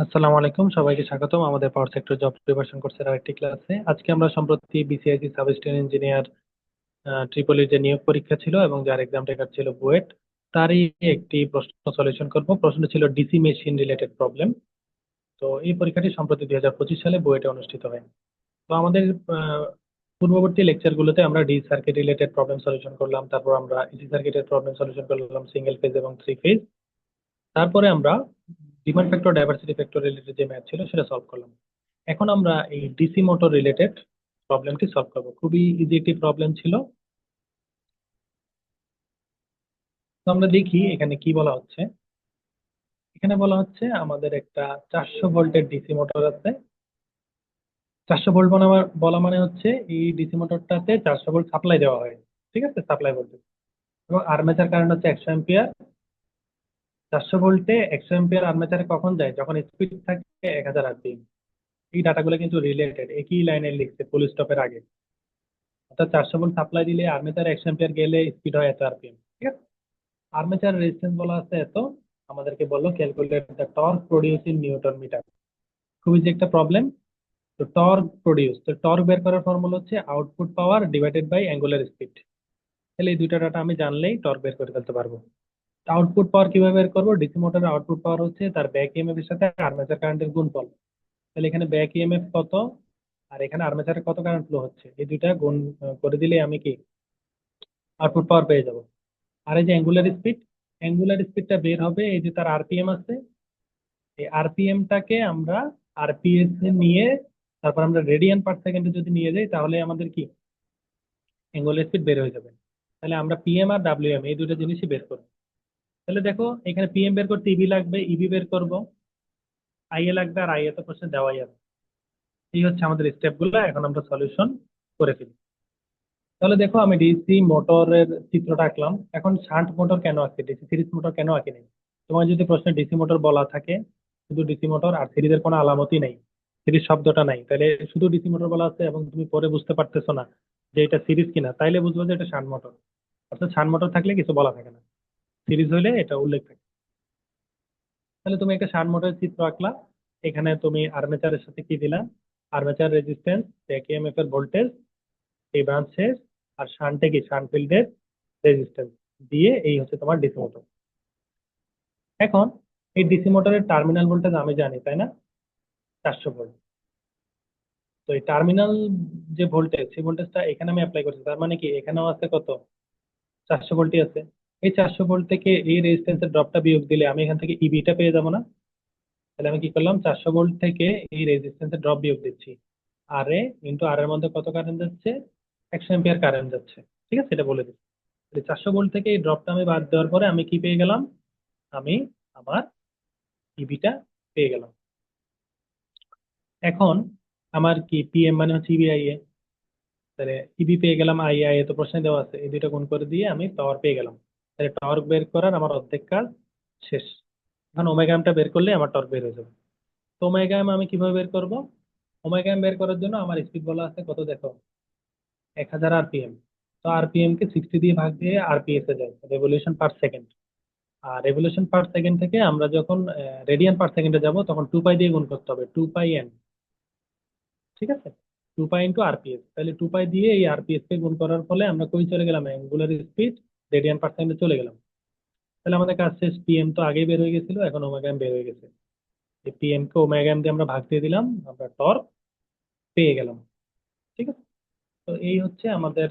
আসসালামু আলাইকুম, সবাইকে স্বাগতম আমাদের পাওয়ার সেক্টর জব প্রিপারেশন কোর্সের আরেকটি ক্লাসে। আজকে আমরা সম্প্রতি বিসিআইসি সাব স্টেশন ইঞ্জিনিয়ার ট্রিপলির যে নিয়োগ পরীক্ষা ছিল এবং যার এক্সাম টেকার ছিল বুয়েট, তারই একটি প্রশ্ন সলিউশন করব। প্রশ্নটি ছিল ডিসি মেশিন রিলেটেড প্রবলেম। তো এই পরীক্ষাটি সম্প্রতি 2025 সালে বুয়েটে অনুষ্ঠিত হয়। তো আমাদের আহ, পূর্ববর্তী লেকচারগুলোতে আমরা D circuit related problem solution করলাম, তারপর আমরা এসি সার্কিটের প্রবলেম সলিউশন করলাম, সিঙ্গেল ফেজ এবং থ্রি ফেজ। তারপরে আমরা demand factor diversity factor related যে ম্যাথ ছিল সেটা সলভ করলাম। এখন আমরা এই ডিসি মোটর রিলেটেড প্রবলেমটি সলভ করবো। খুবই ইজি একটি প্রবলেম ছিল। তো আমরা দেখি এখানে কি বলা হচ্ছে। এখানে বলা হচ্ছে আমাদের একটা 400 ভোল্টের ডিসি মোটর আছে। 400 ভোল্ট বলা মানে হচ্ছে এই ডিসি মোটরটাতে 400 ভোল্ট সাপ্লাই দেওয়া হয়। ঠিক আছে, সাপ্লাই ভোল্টেজ। এবং আর্মেচার কারেন্ট হচ্ছে 100 অ্যাম্পিয়ার। 400 ভোল্টে 100 অ্যাম্পিয়ার আর্মেচারে কখন যায়? যখন স্পিড থাকে 1000 আরপিএম। এই ডাটাগুলো কিন্তু রিলেটেড, একই লাইনে লিখছে ফুল স্টপের আগে। অর্থাৎ 400 ভোল্ট সাপ্লাই দিলে আর্মেচার 100 অ্যাম্পিয়ার গেলে স্পিড হয় এত আরপিএম। ঠিক আছে, আর্মেচার রেজিস্ট্যান্স বলা আছে এত। আমাদেরকে বললো calculate the torque produce in newton metre. খুবই যে একটা প্রবলেম। তো টর্ক প্রডিউস, তো টর্ক বের করার ফর্মুলা হচ্ছে output power divided by angular speed. তাহলে এই দুইটা ডাটা আমি জানলেই টর্ক বের করে ফেলতে পারবো। আউটপুট পাওয়ার কিভাবে বের করবো? ডিসি মোটরের আউটপুট পাওয়ার হচ্ছে তার ব্যাক ইএমএফ এর সাথে আর্মেচার কারেন্টের গুণফল। তাহলে এখানে ব্যাক ইএমএফ কত আর এখানে আর্মেচারে কত কারেন্ট ফ্লো হচ্ছে, এই দুইটা গুণ করে দিলে আমি কি আউটপুট পাওয়ার পেয়ে যাব। আর এই যে অ্যাঙ্গুলার স্পিড, অ্যাঙ্গুলার স্পিডটা বের হবে এই যে তার আরপিএম আছে। এই আরপিএমটাকে আমরা আরপিএস এ নিয়ে তারপর আমরা রেডিয়ান পার সেকেন্ডে যদি নিয়ে যাই তাহলে আমাদের কি অ্যাঙ্গুলার স্পিড বের হয়ে যাবে। তাহলে আমরা পিএম আর ডাব্লিউএম এই দুটো জিনিসই বের করবো। তাহলে দেখো এখানে পিএম বের করতে ইবি লাগবে, ইবি বের করব, আইএ লাগবে, আর আইএ তো প্রশ্নে দেওয়াই আছে। এই হচ্ছে আমাদের স্টেপ গুলো, এখন আমরা সলিউশন করে ফেলি। তাহলে দেখো আমি ডিসি মোটরের চিত্রটা আঁকলাম। এখন শান্ট মোটর কেন আঁকি, ডিসি সিরিজ মোটর কেন আঁকি নাই? তোমার যদি প্রশ্নে ডিসি মোটর বলা থাকে, শুধু ডিসি মোটর আর সিরিজের কোনো আলামতই নাই, সিরিজ শব্দটা নাই, তাহলে শুধু ডিসি মোটর বলা আছে এবং তুমি পরে বুঝতে পারতেছো না যে এটা সিরিজ কিনা, তাইলে বুঝবো যে এটা শান্ট মোটর। অর্থাৎ শান্ট মোটর থাকলে কিছু বলা থাকে না, সিরিজ হইলে এটা উল্লেখ থাকে। তাহলে তুমি একটা শান্ট মোটরের চিত্র আঁকলা। এখানে তুমি আর্মেচারের সাথে কি দিলা? আর্মেচার রেজিস্ট্যান্স, ব্যাক ইএমএফ এর ভোল্টেজ, এই ব্রাঞ্চ শেষ, আর শান্টে কি শান্ট ফিল্ডের রেজিস্ট্যান্স দিয়ে এই হচ্ছে তোমার ডিসি মোটর। এখন এই ডিসি মোটরের টার্মিনাল ভোল্টেজ আমি জানি, তাই না? 400 ভোল্ট। তো এই টার্মিনাল যে ভোল্টেজ, সেই ভোল্টেজটা এখানে আমি অ্যাপ্লাই করছি, তার মানে কি এখানেও আছে কত? 400 ভোল্টই আছে। এই 400 ভোল্ট থেকে এই রেজিস্ট্যান্সের ড্রপটা বিয়োগ দিলে আমি এখান থেকে ইবিটা পেয়ে যাবো না? তাহলে আমি কি করলাম, 400 ভোল্ট থেকে এই রেজিস্ট্যান্সের ড্রপ বিয়োগ দিচ্ছি। আর এ ইন্টু আর এর মধ্যে কত কারেন্ট যাচ্ছে? 100 অ্যাম্পিয়ার কারেন্ট যাচ্ছে। ঠিক আছে, এটা বলে দিচ্ছি। 400 ভোল্ট থেকে এই ড্রপটা আমি বাদ দেওয়ার পরে আমি কি পেয়ে গেলাম? আমি আমার ইবিটা পেয়ে গেলাম। এখন আমার কি পিএম মানে হচ্ছে ইবি আইএ। তাহলে ইবি পেয়ে গেলাম, আইএ আইএ তো প্রশ্নে দেওয়া আছে, এই দুইটা গুণ করে দিয়ে আমি পাওয়ার পেয়ে গেলাম। তাহলে টর্ক বের করার আমার অর্ধেক কাজ শেষ। এখন ওমেগা এমটা বের করলে আমার টর্ক বের হয়ে যাবে। তো ওমেগা এম আমি কিভাবে বের করব? ওমেগা এম বের করার জন্য আমার স্পিড বলা আছে কত দেখো, 1000 আরপিএম। তো আরপিএম কে 60 দিয়ে ভাগ দিয়ে আরপিএস এ যায়, রেভলিউশন পার সেকেন্ড। আর রেভলিউশন পার সেকেন্ড থেকে আমরা যখন রেডিয়ান পার সেকেন্ডে যাব তখন 2 পাই দিয়ে গুণ করতে হবে, 2 পাই এন। ঠিক আছে, 2 পাই ইন্টু আরপিএস। তাহলে 2 পাই দিয়ে এই আরপিএস কে গুণ করার ফলে আমরা কই চলে গেলাম? অ্যাঙ্গুলার স্পিড রেডিয়ান পার সেকেন্ডে চলে গেলাম। তাহলে আমাদের কাজ শেষ। পিএম তো আগেই বের হয়ে গেছিল, এখন ওমেগা এম বের হয়ে গেছে। এই পিএম কে ওমেগা এম দিয়ে আমরা ভাগ দিয়ে দিলাম, আমরা টর্ক পেয়ে গেলাম। ঠিক আছে, তো এই হচ্ছে আমাদের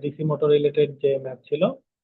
ডিসি মোটর রিলেটেড যে ম্যাথ ছিল,